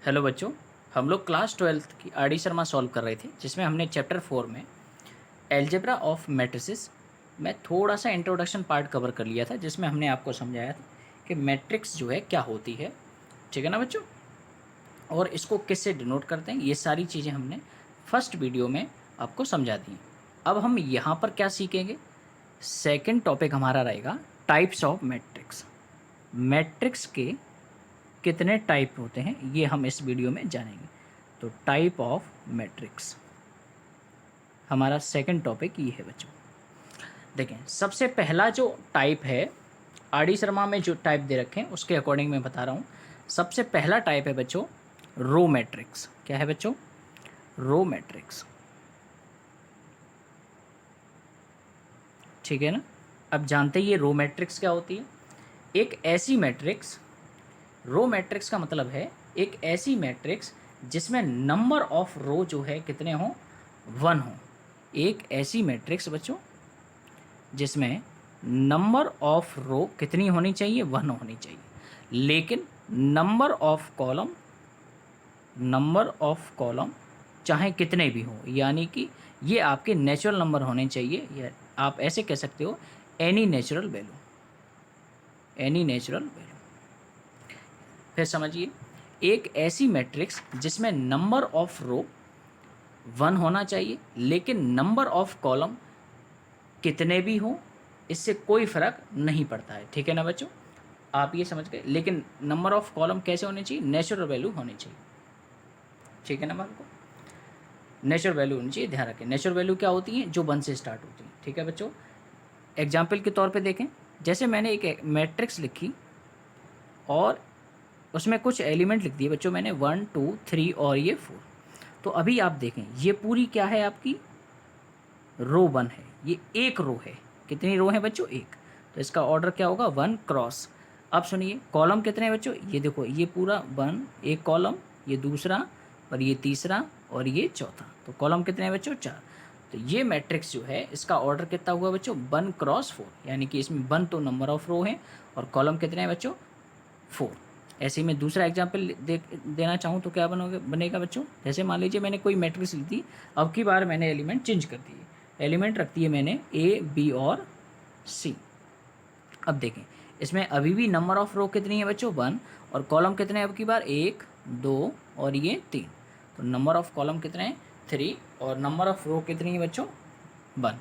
Hello बच्चों, हम लोग क्लास 12th की आर डी शर्मा सॉल्व कर रहे थे, जिसमें हमने चैप्टर 4 में एल्जेब्रा ऑफ मैट्रिसेस में थोड़ा सा इंट्रोडक्शन पार्ट कवर कर लिया था, जिसमें हमने आपको समझाया था कि मैट्रिक्स जो है क्या होती है। ठीक है ना बच्चों, और इसको किससे डिनोट करते हैं, ये सारी चीज़ें हमने फर्स्ट वीडियो में आपको समझा दी। अब हम यहाँ पर क्या सीखेंगे, सेकेंड टॉपिक हमारा रहेगा टाइप्स ऑफ मैट्रिक्स। मैट्रिक्स के कितने टाइप होते हैं ये हम इस वीडियो में जानेंगे। तो टाइप ऑफ मैट्रिक्स हमारा सेकंड टॉपिक ये है बच्चों। देखें, सबसे पहला जो टाइप है, आर डी शर्मा में जो टाइप दे रखे हैं उसके अकॉर्डिंग मैं बता रहा हूँ। सबसे पहला टाइप है बच्चों रो मैट्रिक्स। क्या है बच्चों? Row matrix. ठीक है ना। अब जानते ही ये रो मैट्रिक्स क्या होती है। एक ऐसी मैट्रिक्स, रो मैट्रिक्स का मतलब है एक ऐसी मैट्रिक्स जिसमें नंबर ऑफ रो जो है कितने हों, 1 हो। एक ऐसी मैट्रिक्स बच्चों जिसमें नंबर ऑफ रो कितनी होनी चाहिए, 1 होनी चाहिए, लेकिन नंबर ऑफ कॉलम चाहे कितने भी हों, यानी कि ये आपके नेचुरल नंबर होने चाहिए, या आप ऐसे कह सकते हो एनी नेचुरल वैल्यू। फिर समझिए, एक ऐसी मैट्रिक्स जिसमें नंबर ऑफ रो 1 होना चाहिए, लेकिन नंबर ऑफ कॉलम कितने भी हों इससे कोई फ़र्क नहीं पड़ता है। ठीक है ना बच्चों, आप ये समझ गए। लेकिन नंबर ऑफ कॉलम कैसे होने चाहिए, नेचुरल वैल्यू होनी चाहिए। ठीक है ना बात को, नेचुरल वैल्यू होनी चाहिए। ध्यान रखें, नेचुरल वैल्यू क्या होती है, जो 1 से स्टार्ट होती है। ठीक है बच्चों, एग्जाम्पल के तौर पे देखें, जैसे मैंने एक मैट्रिक्स लिखी और उसमें कुछ एलिमेंट लिख दिए बच्चों मैंने, 1 2 3 और ये 4। तो अभी आप देखें, ये पूरी क्या है आपकी, रो 1 है। ये एक रो है। कितनी रो है बच्चों, एक। तो इसका ऑर्डर क्या होगा, 1 क्रॉस। अब सुनिए, कॉलम कितने हैं बच्चों, ये देखो, ये पूरा 1 एक कॉलम, ये दूसरा और ये तीसरा और ये चौथा। तो कॉलम कितने हैं बच्चों, 4। तो ये मैट्रिक्स जो है इसका ऑर्डर कितना हुआ बच्चों, 1 क्रॉस 4, यानी कि इसमें 1 तो नंबर ऑफ रो है और कॉलम कितने हैं बच्चों, 4। ऐसे ही मैं दूसरा एग्जाम्पल देना चाहूँ तो क्या बनेगा बच्चों, जैसे मान लीजिए मैंने कोई मैट्रिक्स ली थी, अब की बार मैंने एलिमेंट चेंज कर दिए, एलिमेंट रख दिए मैंने ए बी और सी। अब देखें, इसमें अभी भी नंबर ऑफ रो कितनी है बच्चों, 1, और कॉलम कितने हैं अब की बार, 1 2 और ये 3। तो नंबर ऑफ कॉलम कितने हैं, 3, और नंबर ऑफ रो कितनी है बच्चों, 1।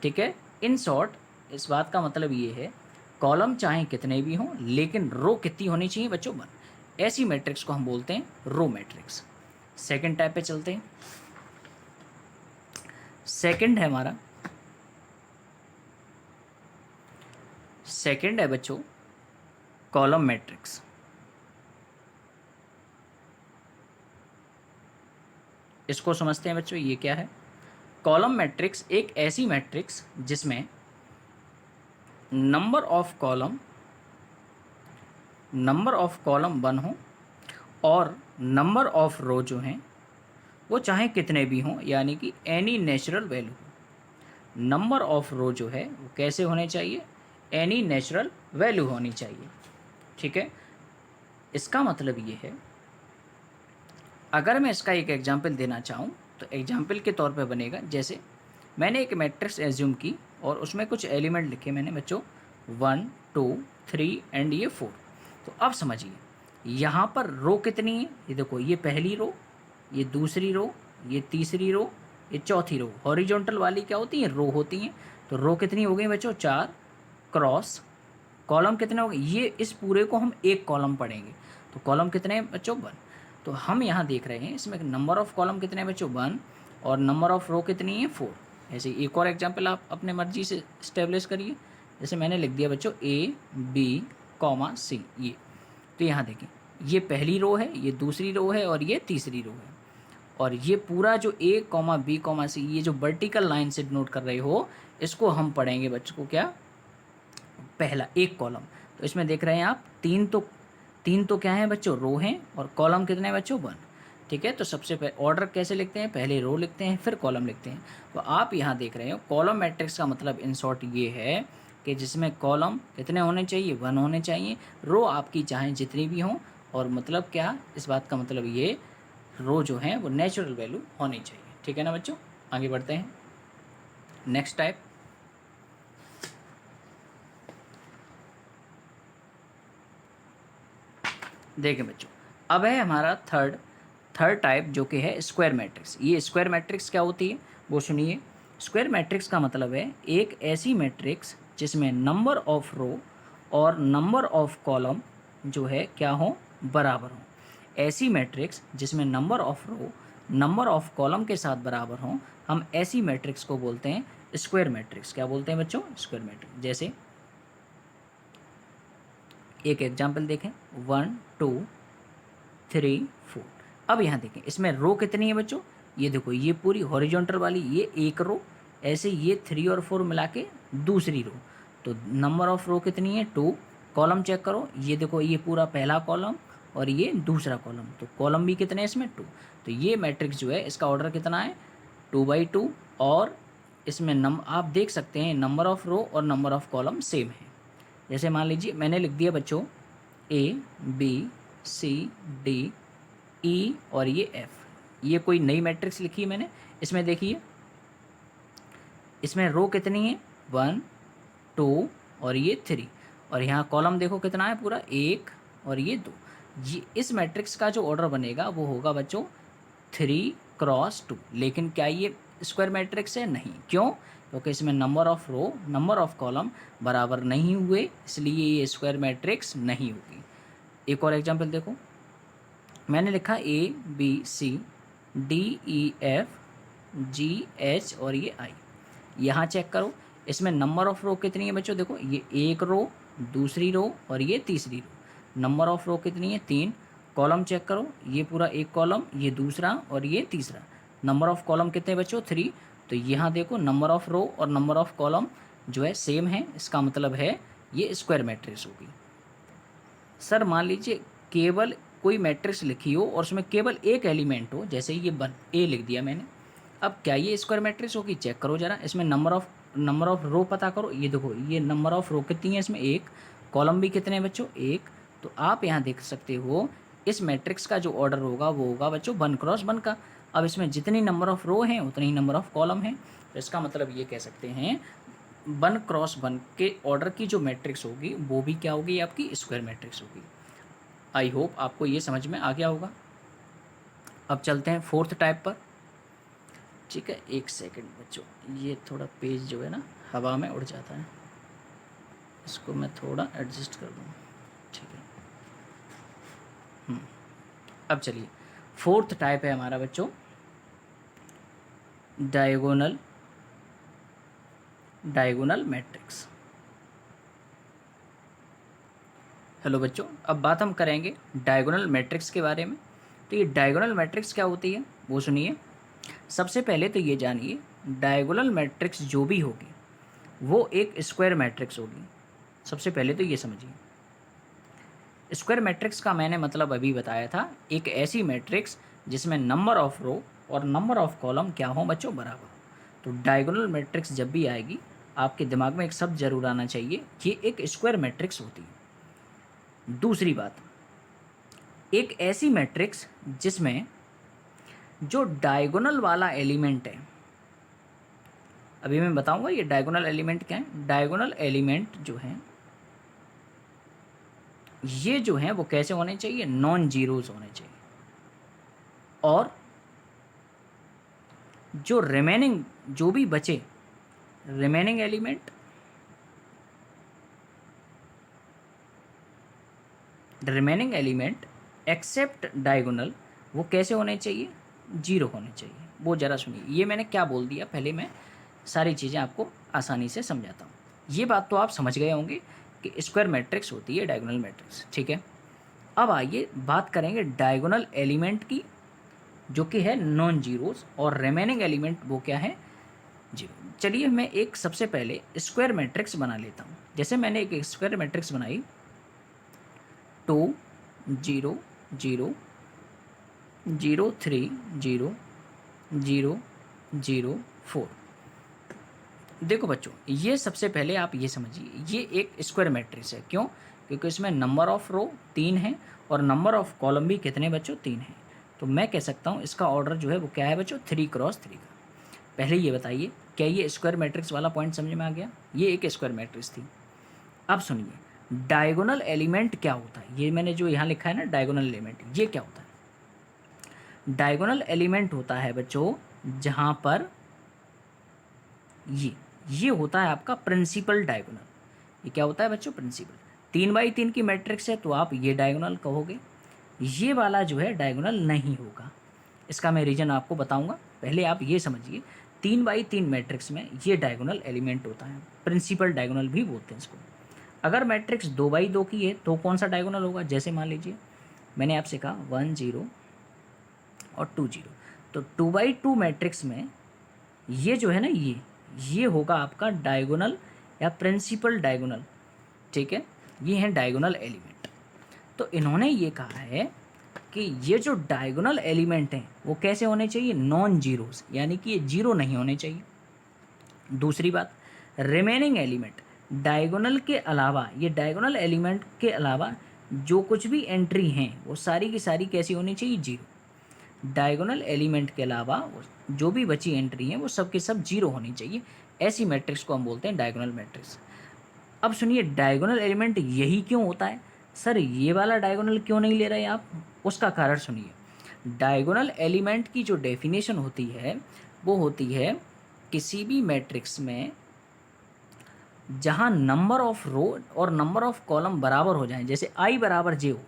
ठीक है। इन शॉर्ट इस बात का मतलब ये है, कॉलम चाहे कितने भी हों लेकिन रो कितनी होनी चाहिए बच्चों, 1। ऐसी मैट्रिक्स को हम बोलते हैं रो मैट्रिक्स। सेकंड टाइप पे चलते हैं। सेकंड है हमारा, सेकंड है बच्चों कॉलम मैट्रिक्स। इसको समझते हैं बच्चों, ये क्या है। कॉलम मैट्रिक्स एक ऐसी मैट्रिक्स जिसमें नंबर ऑफ कॉलम 1 हो और नंबर ऑफ रो जो हैं वो चाहे कितने भी हों, यानी कि any natural value. Number of row जो है वो कैसे होने चाहिए, एनी नेचुरल वैल्यू होनी चाहिए। ठीक है। इसका मतलब ये है, अगर मैं इसका एक एग्जांपल देना चाहूँ तो एग्जांपल के तौर पे बनेगा, जैसे मैंने एक मैट्रिक्स एज्यूम की और उसमें कुछ एलिमेंट लिखे मैंने बच्चों, 1 2 3 एंड ये 4। तो अब समझिए, यहाँ पर रो कितनी है, ये देखो, ये पहली रो, ये दूसरी रो, ये तीसरी रो, ये चौथी रो। हॉरिजॉन्टल वाली क्या होती हैं, रो होती हैं। तो रो कितनी हो गई बच्चों, 4 क्रॉस। कॉलम कितने हो गए, ये इस पूरे को हम एक कॉलम पढ़ेंगे। तो कॉलम कितने हैं बच्चों, 1। तो हम यहाँ देख रहे हैं इसमें नंबर ऑफ कॉलम कितने हैं बच्चों, 1, और नंबर ऑफ रो कितनी है, 4। ऐसे एक और एग्जांपल आप अपने मर्जी से इस्टेब्लिश करिए। जैसे मैंने लिख दिया बच्चों ए बी कॉमा सी, ये। तो यहाँ देखिए, ये पहली रो है, ये दूसरी रो है और ये तीसरी रो है। और ये पूरा जो ए कॉमा बी कॉमा सी, ये जो वर्टिकल लाइन से नोट कर रहे हो, इसको हम पढ़ेंगे बच्चों को क्या, पहला एक कॉलम। तो इसमें देख रहे हैं आप, तीन तो क्या है बच्चों, रो हैं, और कॉलम कितने हैं बच्चों, 1। ठीक है। तो सबसे पहले ऑर्डर कैसे लिखते हैं, पहले रो लिखते हैं फिर कॉलम लिखते हैं। तो आप यहाँ देख रहे हो, कॉलम मैट्रिक्स का मतलब इन शॉर्ट ये है कि जिसमें कॉलम कितने होने चाहिए, 1 होने चाहिए, रो आपकी चाहे जितनी भी हों और मतलब क्या, इस बात का मतलब ये रो जो है वो नेचुरल वैल्यू होनी चाहिए। ठीक है ना बच्चों, आगे बढ़ते हैं। नेक्स्ट टाइप, देखें बच्चों, अब है हमारा थर्ड टाइप जो कि है स्क्वायर मैट्रिक्स। ये स्क्वायर मैट्रिक्स क्या होती है वो सुनिए। स्क्वायर मैट्रिक्स का मतलब है एक ऐसी मैट्रिक्स जिसमें नंबर ऑफ रो और नंबर ऑफ कॉलम जो है क्या हो, बराबर हो। ऐसी मैट्रिक्स जिसमें number of row number of column के साथ बराबर हो, हम ऐसी मैट्रिक्स को बोलते हैं स्क्वायर मैट्रिक्स। क्या बोलते हैं बच्चों, स्क्वायर मैट्रिक्स। जैसे एक एग्जाम्पल देखें, 1 2 3 4। अब यहाँ देखें इसमें रो कितनी है बच्चों, ये देखो ये पूरी हॉरिजॉन्टल वाली ये एक रो, ऐसे ये 3 और 4 मिला के दूसरी रो, तो नंबर ऑफ रो कितनी है 2। कॉलम चेक करो, ये देखो ये पूरा पहला कॉलम और ये दूसरा कॉलम, तो कॉलम भी कितने हैं इसमें 2। तो ये मैट्रिक्स जो है इसका ऑर्डर कितना है 2/2। और इसमें आप देख सकते हैं नंबर ऑफ रो और नंबर ऑफ कॉलम सेम है। जैसे मान लीजिए मैंने लिख दिया बच्चों A B C D E और ये F, ये कोई नई मैट्रिक्स लिखी है मैंने। इसमें देखिए इसमें रो कितनी है 1 2 और ये 3, और यहाँ कॉलम देखो कितना है पूरा 1 और ये 2। ये इस मैट्रिक्स का जो ऑर्डर बनेगा वो होगा बच्चों 3x2। लेकिन क्या ये स्क्वायर मैट्रिक्स है, नहीं। क्यों, क्योंकि इसमें number of row number of column बराबर नहीं हुए, इसलिए ये स्क्वायर मैट्रिक्स नहीं होगी। एक और एग्जांपल देखो, मैंने लिखा ABCDEFGH और ये I। यहाँ चेक करो इसमें नंबर ऑफ रो कितनी है बच्चों, देखो ये एक रो, दूसरी रो और ये तीसरी रो। नंबर ऑफ रो कितनी है 3। कॉलम चेक करो, ये पूरा एक कॉलम, ये दूसरा और ये तीसरा। नंबर ऑफ कॉलम कितने बच्चों 3। तो यहाँ देखो नंबर ऑफ रो और नंबर ऑफ कॉलम जो है सेम है, इसका मतलब है ये स्क्वायर मैट्रिक्स होगी। सर मान लीजिए केवल कोई मैट्रिक्स लिखी हो और उसमें केवल एक एलिमेंट हो, जैसे ये A लिख दिया मैंने, अब क्या ये स्क्वायर मैट्रिक्स होगी, चेक करो जरा। इसमें नंबर ऑफ रो पता करो, ये देखो ये नंबर ऑफ रो कितनी है इसमें 1, कॉलम भी कितने हैं बच्चों 1। तो आप यहाँ देख सकते हो इस मैट्रिक्स का जो ऑर्डर होगा वो होगा बच्चों 1x1 का। अब इसमें जितनी नंबर ऑफ रो हैं उतनी ही नंबर ऑफ कॉलम है, तो इसका मतलब ये कह सकते हैं 1x1 के ऑर्डर की जो मैट्रिक्स होगी वो भी क्या होगी, आपकी स्क्वायर मैट्रिक्स होगी। आई होप आपको ये समझ में आ गया होगा। अब चलते हैं फोर्थ टाइप पर। ठीक है, एक सेकंड बच्चों, ये थोड़ा पेज जो है ना हवा में उड़ जाता है, इसको मैं थोड़ा एडजस्ट कर दूँ। ठीक है, अब चलिए फोर्थ टाइप है हमारा बच्चों डायगोनल मैट्रिक्स। हेलो बच्चों, अब बात हम करेंगे डायगोनल मैट्रिक्स के बारे में। तो ये डायगोनल मैट्रिक्स क्या होती है वो सुनिए। सबसे पहले तो ये जानिए डायगोनल मैट्रिक्स जो भी होगी वो एक स्क्वायर मैट्रिक्स होगी। सबसे पहले तो ये समझिए स्क्वायर मैट्रिक्स का मैंने मतलब अभी बताया था, एक ऐसी मैट्रिक्स जिसमें नंबर ऑफ रो और नंबर ऑफ कॉलम क्या हो बच्चों, बराबर। तो डायगोनल मैट्रिक्स जब भी आएगी आपके दिमाग में एक शब्द जरूर आना चाहिए, ये एक स्क्वायर मैट्रिक्स होती है। दूसरी बात, एक ऐसी मैट्रिक्स जिसमें जो डायगोनल वाला एलिमेंट है, अभी मैं बताऊंगा ये डायगोनल एलिमेंट क्या है। डायगोनल एलिमेंट जो है ये जो है वो कैसे होने चाहिए, नॉन जीरोज होने चाहिए। और जो रिमेनिंग जो भी बचे रिमेनिंग एलिमेंट एक्सेप्ट डायगोनल वो कैसे होने चाहिए, जीरो होने चाहिए। वो ज़रा सुनिए, ये मैंने क्या बोल दिया, पहले मैं सारी चीज़ें आपको आसानी से समझाता हूँ। ये बात तो आप समझ गए होंगे कि स्क्वायर मैट्रिक्स होती है डायगोनल मैट्रिक्स। ठीक है, अब आइए बात करेंगे डायगोनल एलिमेंट की जो कि है नॉन जीरोस, और रिमेनिंग एलिमेंट वो क्या है, जीरो। चलिए मैं एक सबसे पहले स्क्वायर मैट्रिक्स बना लेता हूँ। जैसे मैंने एक स्क्वायर मैट्रिक्स बनाई 2 0 0 0 3 0 0 0 4। देखो बच्चों, ये सबसे पहले आप ये समझिए ये एक स्क्वायर मैट्रिक्स है। क्यों, क्योंकि इसमें नंबर ऑफ रो 3 है और नंबर ऑफ कॉलम भी कितने बच्चों 3 है। तो मैं कह सकता हूँ इसका ऑर्डर जो है वो क्या है बच्चों 3x3 का। पहले ये बताइए क्या ये स्क्वायर मैट्रिक्स वाला पॉइंट समझ में आ गया? ये एक स्क्वायर मैट्रिक्स थी। अब सुनिए डायगोनल एलिमेंट क्या होता है, ये मैंने जो यहाँ लिखा है ना डायगोनल एलिमेंट, ये क्या होता है? डायगोनल एलिमेंट होता है बच्चों जहाँ पर ये होता है आपका प्रिंसिपल डायगोनल। ये क्या होता है बच्चों? प्रिंसिपल। 3x3 की मैट्रिक्स है तो आप ये डायगोनल कहोगे, ये वाला जो है डायगोनल नहीं होगा। इसका मैं रीज़न आपको बताऊंगा, पहले आप ये समझिए 3x3 मैट्रिक्स में ये डायगोनल एलिमेंट होता है, प्रिंसिपल डायगोनल भी बोलते हैं इसको। अगर मैट्रिक्स 2x2 की है तो कौन सा डायगोनल होगा? जैसे मान लीजिए मैंने आपसे कहा 1 0 और 2 0, तो 2x2 मैट्रिक्स में ये जो है ना ये होगा आपका डायगोनल या प्रिंसिपल डायगोनल, ठीक है। ये हैं डायगोनल एलिमेंट। तो इन्होंने ये कहा है कि ये जो डायगोनल एलिमेंट हैं वो कैसे होने चाहिए? नॉन जीरोस, यानी कि ये जीरो नहीं होने चाहिए। दूसरी बात, रिमेनिंग एलिमेंट डायगोनल के अलावा, ये डायगोनल एलिमेंट के अलावा जो कुछ भी एंट्री हैं वो सारी की सारी कैसी होनी चाहिए? जीरो। डायगोनल एलिमेंट के अलावा जो भी बची एंट्री हैं वो सब के सब जीरो होनी चाहिए। ऐसी मैट्रिक्स को हम बोलते हैं डायगोनल मैट्रिक्स। अब सुनिए डायगोनल एलिमेंट यही क्यों होता है? सर ये वाला डायगोनल क्यों नहीं ले रहे आप? उसका कारण सुनिए। डायगोनल एलिमेंट की जो डेफिनेशन होती है वो होती है किसी भी मैट्रिक्स में जहाँ नंबर ऑफ रो और नंबर ऑफ कॉलम बराबर हो जाएं, जैसे i बराबर j हो।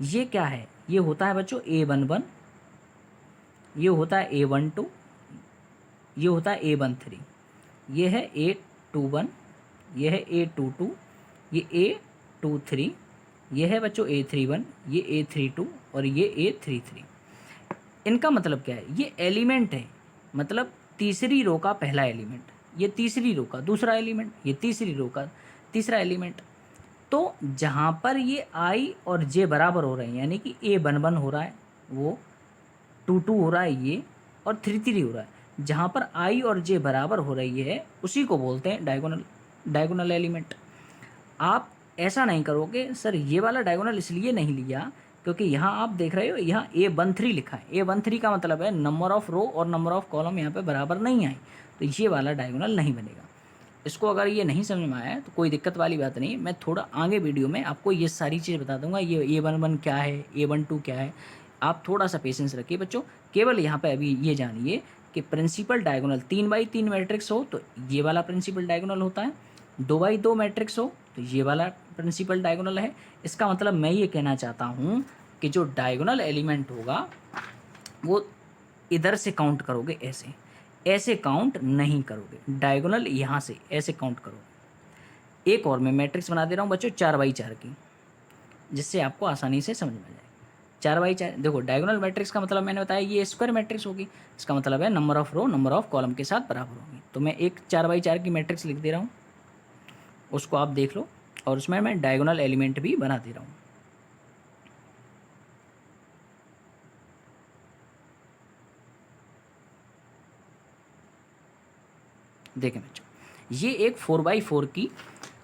ये क्या है? ये होता है बच्चों a11, ये होता है a12, ये होता है a13, ये है a21, ये है a22, ये a23, ये है बच्चों a31, ये a32 और ये a33। इनका मतलब क्या है? ये एलिमेंट है, मतलब तीसरी रो का पहला एलिमेंट, ये तीसरी रो का दूसरा एलिमेंट, ये तीसरी रो का तीसरा एलिमेंट। तो जहाँ पर ये i और j बराबर हो रहे हैं, यानी कि a11 हो रहा है, वो 22 हो रहा है ये, और 33 हो रहा है, जहाँ पर i और j बराबर हो रही है उसी को बोलते हैं डायगोनल एलिमेंट। आप ऐसा नहीं करोगे सर ये वाला डायगोनल इसलिए नहीं लिया क्योंकि यहाँ आप देख रहे हो यहाँ a13 लिखा है। a13 का मतलब है नंबर ऑफ रो और नंबर ऑफ कॉलम यहाँ पे बराबर नहीं आई, तो ये वाला डायगोनल नहीं बनेगा। इसको अगर ये नहीं समझ में आया तो कोई दिक्कत वाली बात नहीं, मैं थोड़ा आगे वीडियो में आपको ये सारी चीज़ बता दूंगा, ये a11 क्या है, a12 क्या है। आप थोड़ा सा पेशेंस रखिए बच्चों, केवल यहाँ पे अभी ये जानिए कि प्रिंसिपल डायगोनल 3x3 मैट्रिक्स हो तो ये वाला प्रिंसिपल डायगोनल होता है, 2x2 मैट्रिक्स हो तो ये वाला प्रिंसिपल डायगोनल है। इसका मतलब मैं ये कहना चाहता हूँ कि जो डायगोनल एलिमेंट होगा वो इधर से काउंट करोगे, ऐसे ऐसे काउंट नहीं करोगे, डायगोनल यहाँ से ऐसे काउंट करोगे। एक और मैं मैट्रिक्स बना दे रहा हूँ बच्चों 4x4 की, जिससे आपको आसानी से समझ में आ जाए। 4x4 देखो, डायगोनल मैट्रिक्स का मतलब मैंने बताया ये स्क्वायर मैट्रिक्स होगी, इसका मतलब है number of row number of column के साथ बराबर होगी। तो मैं एक 4x4 की मैट्रिक्स लिख दे रहा हूँ, उसको आप देख लो, और उसमें मैं डायगोनल एलिमेंट भी बना दे रहा हूँ। देखें बच्चों, ये एक 4x4 की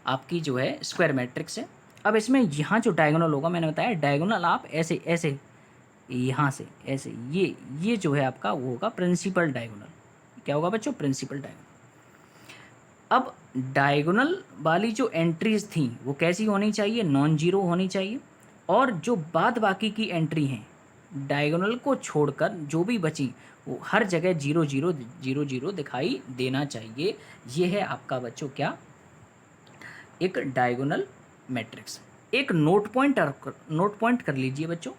आपकी जो है स्क्वायर मैट्रिक्स है। अब इसमें यहाँ जो डायगोनल होगा, मैंने बताया डायगोनल आप ऐसे ऐसे यहाँ से ऐसे, ये जो है आपका वो होगा प्रिंसिपल डायगोनल। क्या होगा बच्चों? Principal diagonal. अब डायगोनल वाली जो एंट्रीज थी वो कैसी होनी चाहिए? नॉन जीरो होनी चाहिए। और जो बाद बाकी की एंट्री हैं डायगोनल को छोड़कर जो भी बची वो हर जगह 0 0 0 0 दिखाई देना चाहिए। ये है आपका बच्चों क्या? एक डायगोनल मैट्रिक्स। एक नोट पॉइंट कर लीजिए बच्चों।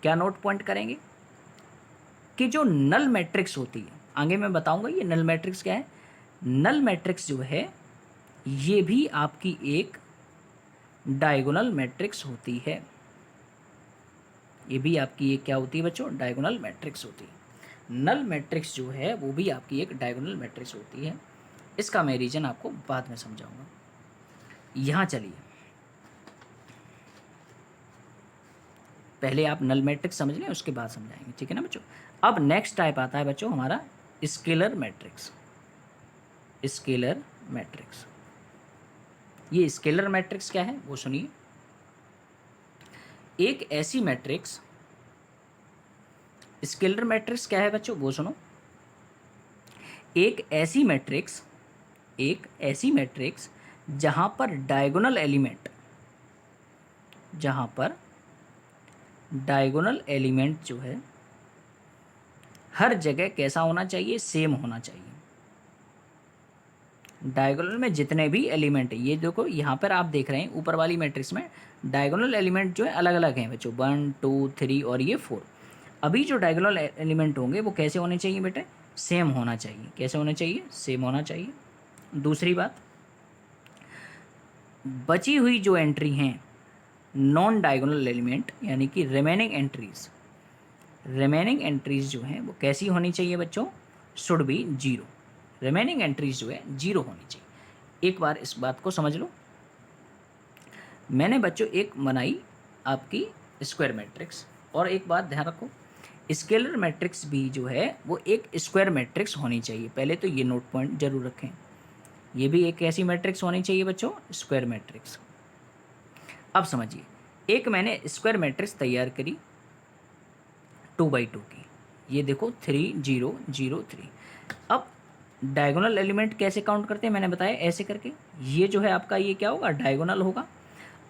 क्या नोट पॉइंट करेंगे? कि जो नल मैट्रिक्स होती है, आगे मैं बताऊंगा ये नल मैट्रिक्स क्या है। नल मैट्रिक्स जो है ये भी आपकी एक डायगोनल मैट्रिक्स होती है। ये भी आपकी एक क्या होती है बच्चों? डायगोनल मैट्रिक्स होती है। नल मैट्रिक्स जो है वो भी आपकी एक डायगोनल मैट्रिक्स होती है। इसका मैं रीजन आपको बाद में समझाऊंगा। यहाँ चलिए, पहले आप नल मैट्रिक्स समझ लें, उसके बाद समझाएंगे, ठीक है ना बच्चों। अब नेक्स्ट टाइप आता है बच्चों हमारा स्केलर मैट्रिक्स। स्केलर मैट्रिक्स, ये स्केलर मैट्रिक्स क्या है वो सुनिए। एक ऐसी मैट्रिक्स, स्केलर मैट्रिक्स क्या है बच्चों वो सुनो। एक ऐसी मैट्रिक्स, एक ऐसी मैट्रिक्स जहां पर डायगोनल एलिमेंट, जहां पर डायगोनल एलिमेंट जो है हर जगह कैसा होना चाहिए, सेम होना चाहिए। डायगोनल में जितने भी एलिमेंट है, ये देखो यहाँ पर आप देख रहे हैं ऊपर वाली मैट्रिक्स में डायगोनल एलिमेंट जो है अलग अलग हैं बच्चों, 1 2 3 और ये 4। अभी जो डायगोनल एलिमेंट होंगे वो कैसे होने चाहिए बेटे, सेम होना चाहिए। कैसे होना चाहिए, सेम होना चाहिए। दूसरी बात, बची हुई जो एंट्री हैं नॉन डायगोनल एलिमेंट यानी कि रिमेनिंग एंट्रीज, रिमेनिंग एंट्रीज जो हैं वो कैसी होनी चाहिए बच्चों, should be zero. Remaining entries जो है जीरो होनी चाहिए। एक बार इस बात को समझ लो। मैंने बच्चों एक बनाई आपकी स्क्वायर मैट्रिक्स, और एक बात ध्यान रखो, स्केलर मैट्रिक्स भी जो है वो एक स्क्वायर मैट्रिक्स होनी चाहिए। पहले तो ये नोट पॉइंट जरूर रखें, ये भी एक ऐसी मैट्रिक्स होनी चाहिए बच्चों, स्क्वायर मैट्रिक्स। अब समझिए, एक मैंने स्क्वायर मैट्रिक्स तैयार करी 2x2 की, ये देखो 3 0 0 3। अब डायगोनल एलिमेंट कैसे काउंट करते हैं मैंने बताया, ऐसे करके। ये जो है आपका ये क्या होगा, डायगोनल होगा।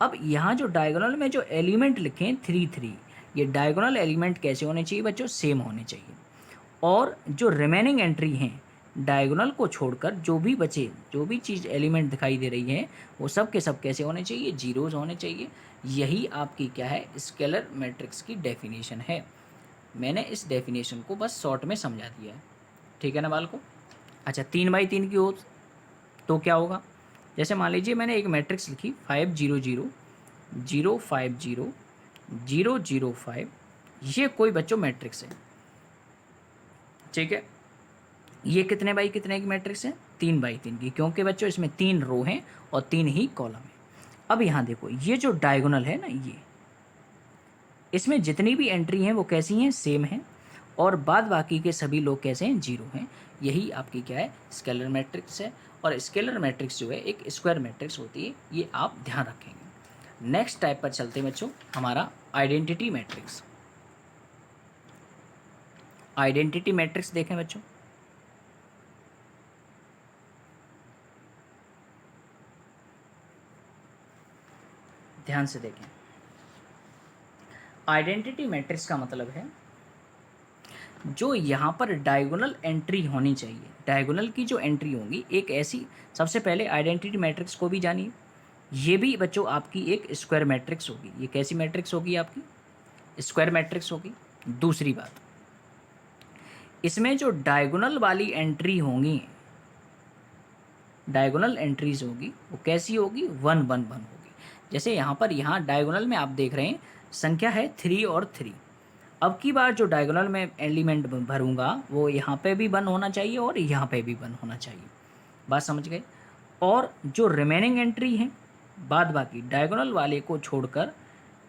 अब यहाँ जो डायगोनल में जो एलिमेंट लिखे हैं 3 3, ये डायगोनल एलिमेंट कैसे होने चाहिए बच्चों, सेम होने चाहिए। और जो रिमेनिंग एंट्री हैं डायगोनल को छोड़कर जो भी बचे, जो भी चीज़ एलिमेंट दिखाई दे रही है वो सब के सब कैसे होने चाहिए, जीरोज होने चाहिए। यही आपकी क्या है, स्केलर मैट्रिक्स की डेफिनेशन है। मैंने इस डेफिनेशन को बस शॉर्ट में समझा दिया है, ठीक है ना बालको। अच्छा, 3x3 की हो तो क्या होगा, जैसे मान लीजिए मैंने एक मैट्रिक्स लिखी 5 0 0 0 5 0 0 0 5, ये कोई बच्चों मैट्रिक्स है, ठीक है। ये कितने बाई कितने की मैट्रिक्स है, 3x3 की, क्योंकि बच्चों इसमें 3 रो हैं और 3 ही कॉलम हैं। अब यहाँ देखो, ये जो डायगोनल है ना, ये इसमें जितनी भी एंट्री हैं वो कैसी हैं, सेम हैं, और बाद बाकी के सभी लोग कैसे हैं, जीरो हैं। यही आपकी क्या है, स्केलर मैट्रिक्स है। और स्केलर मैट्रिक्स जो है एक स्क्वायर मैट्रिक्स होती है, ये आप ध्यान रखेंगे। नेक्स्ट टाइप पर चलते हैं बच्चों, हमारा आइडेंटिटी मैट्रिक्स। आइडेंटिटी मैट्रिक्स देखें बच्चों, ध्यान से देखें। आइडेंटिटी मैट्रिक्स का मतलब है जो यहाँ पर डायगोनल एंट्री होनी चाहिए, डायगोनल की जो एंट्री होंगी एक ऐसी। सबसे पहले आइडेंटिटी मैट्रिक्स को भी जानिए, ये भी बच्चों आपकी एक स्क्वायर मैट्रिक्स होगी। ये कैसी मैट्रिक्स होगी, आपकी स्क्वायर मैट्रिक्स होगी। दूसरी बात, इसमें जो डायगोनल वाली एंट्री होंगी, डायगोनल एंट्रीज होगी वो कैसी होगी, 1 1 1 होगी। जैसे यहाँ पर, यहाँ डायगोनल में आप देख रहे हैं संख्या है 3 और 3। अब की बार जो डायगोनल में एलिमेंट भरूंगा वो यहाँ पे भी 1 होना चाहिए और यहाँ पे भी 1 होना चाहिए। बात समझ गए। और जो रिमेनिंग एंट्री है, बाद बाकी डायगोनल वाले को छोड़कर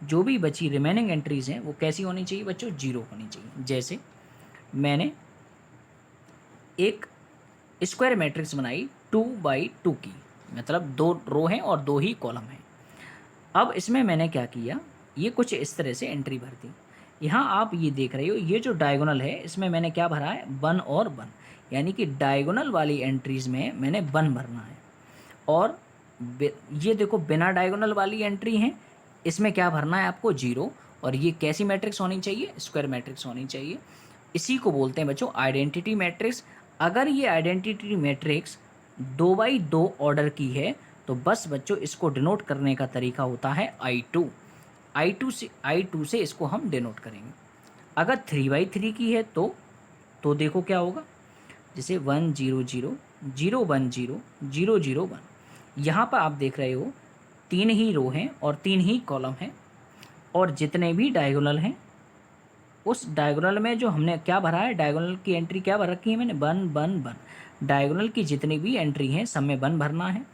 जो भी बची रिमेनिंग एंट्रीज हैं वो कैसी होनी चाहिए बच्चों, जीरो होनी चाहिए। जैसे मैंने एक स्क्वायर मैट्रिक्स बनाई 2x2 की, मतलब 2 रो हैं और 2 ही कॉलम हैं। अब इसमें मैंने क्या किया, ये कुछ इस तरह से एंट्री भर दी। यहाँ आप ये देख रहे हो, ये जो डायगोनल है इसमें मैंने क्या भरा है, 1 और 1, यानी कि डायगोनल वाली एंट्रीज में मैंने 1 भरना है। और ये देखो बिना डायगोनल वाली एंट्री है, इसमें क्या भरना है आपको, 0। और ये कैसी मैट्रिक्स होनी चाहिए, स्क्वायर मैट्रिक्स होनी चाहिए। इसी को बोलते हैं बच्चों आइडेंटिटी मैट्रिक्स। अगर ये आइडेंटिटी मैट्रिक्स 2x2 ऑर्डर की है तो बस बच्चों इसको डिनोट करने का तरीका होता है I2 से इसको हम डिनोट करेंगे। अगर 3x3 की है तो देखो क्या होगा, जैसे 1 0 0 0 1 0 0 0 1। यहाँ पर आप देख रहे हो 3 ही रो हैं और 3 ही कॉलम हैं, और जितने भी डायगोनल हैं उस डायगोनल में जो हमने क्या भरा है, डायगोनल की एंट्री क्या भर रखी है मैंने, 1 1 1। डायगोनल की जितनी भी एंट्री हैं सब में 1 भरना है,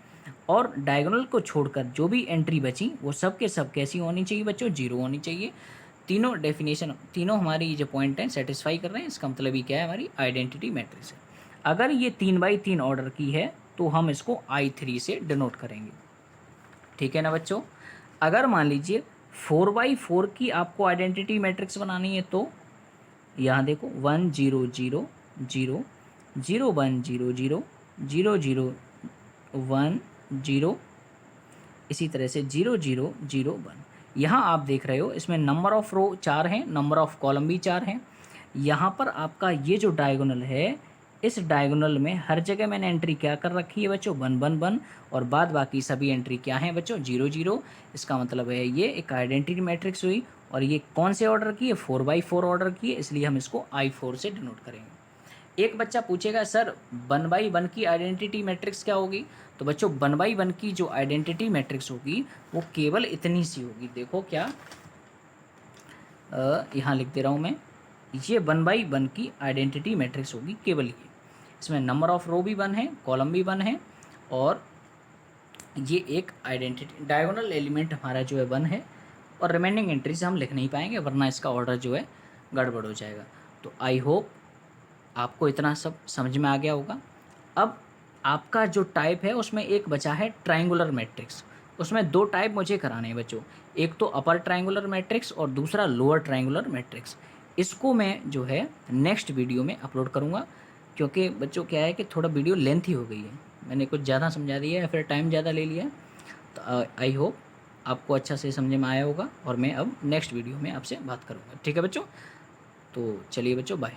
और डायगोनल को छोड़कर जो भी एंट्री बची वो सब के सब कैसी होनी चाहिए बच्चों, 0 होनी चाहिए। तीनों डेफिनेशन, तीनों हमारी जो पॉइंट हैं सेटिस्फाई कर रहे हैं। इसका मतलब ये क्या है, हमारी आइडेंटिटी मैट्रिक्स है। अगर ये 3x3 ऑर्डर की है तो हम इसको I3 से डिनोट करेंगे, ठीक है ना बच्चों। अगर मान लीजिए 4/4 की आपको आइडेंटिटी मैट्रिक्स बनानी है तो यहाँ देखो 1 0 0 0 0 1 0 0 0 0 1 0, इसी तरह से 0 0 0 1। यहाँ आप देख रहे हो इसमें नंबर ऑफ़ रो 4 हैं, नंबर ऑफ़ कॉलम भी 4 हैं। यहाँ पर आपका ये जो डायगोनल है, इस डायगोनल में हर जगह मैंने एंट्री क्या कर रखी है बच्चों, 1 1 1, और बाद बाकी सभी एंट्री क्या हैं बच्चों, 0 0। इसका मतलब है ये एक आइडेंटिटी मैट्रिक्स हुई, और ये कौन से ऑर्डर की है, 4/4 ऑर्डर की है, इसलिए हम इसको I4 से डिनोट करेंगे। एक बच्चा पूछेगा सर 1/1 की आइडेंटिटी मैट्रिक्स क्या होगी, तो बच्चों 1/1 की जो आइडेंटिटी मैट्रिक्स होगी वो केवल इतनी सी होगी। देखो क्या, यहाँ लिख दे रहा हूँ मैं, ये 1/1 की आइडेंटिटी मैट्रिक्स होगी केवल ये। इसमें नंबर ऑफ़ रो भी 1 है, कॉलम भी 1 है, और ये एक आइडेंटिटी डायगोनल एलिमेंट हमारा जो है 1 है, और रिमेनिंग एंट्री से हम लिख नहीं पाएंगे वरना इसका ऑर्डर जो है गड़बड़ हो जाएगा। तो आई होप आपको इतना सब समझ में आ गया होगा। अब आपका जो टाइप है उसमें एक बचा है ट्रायंगुलर मैट्रिक्स। उसमें दो टाइप मुझे कराने हैं बच्चों, एक तो अपर ट्रायंगुलर मैट्रिक्स और दूसरा लोअर ट्रायंगुलर मैट्रिक्स। इसको मैं जो है नेक्स्ट वीडियो में अपलोड करूँगा, क्योंकि बच्चों क्या है कि थोड़ा वीडियो लेंथी हो गई है, मैंने कुछ ज़्यादा समझा दिया है, फिर टाइम ज़्यादा ले लिया। तो आई होप आपको अच्छा से समझ में आया होगा, और मैं अब नेक्स्ट वीडियो में आपसे बात करूँगा। ठीक है बच्चों, तो चलिए बच्चों, बाय।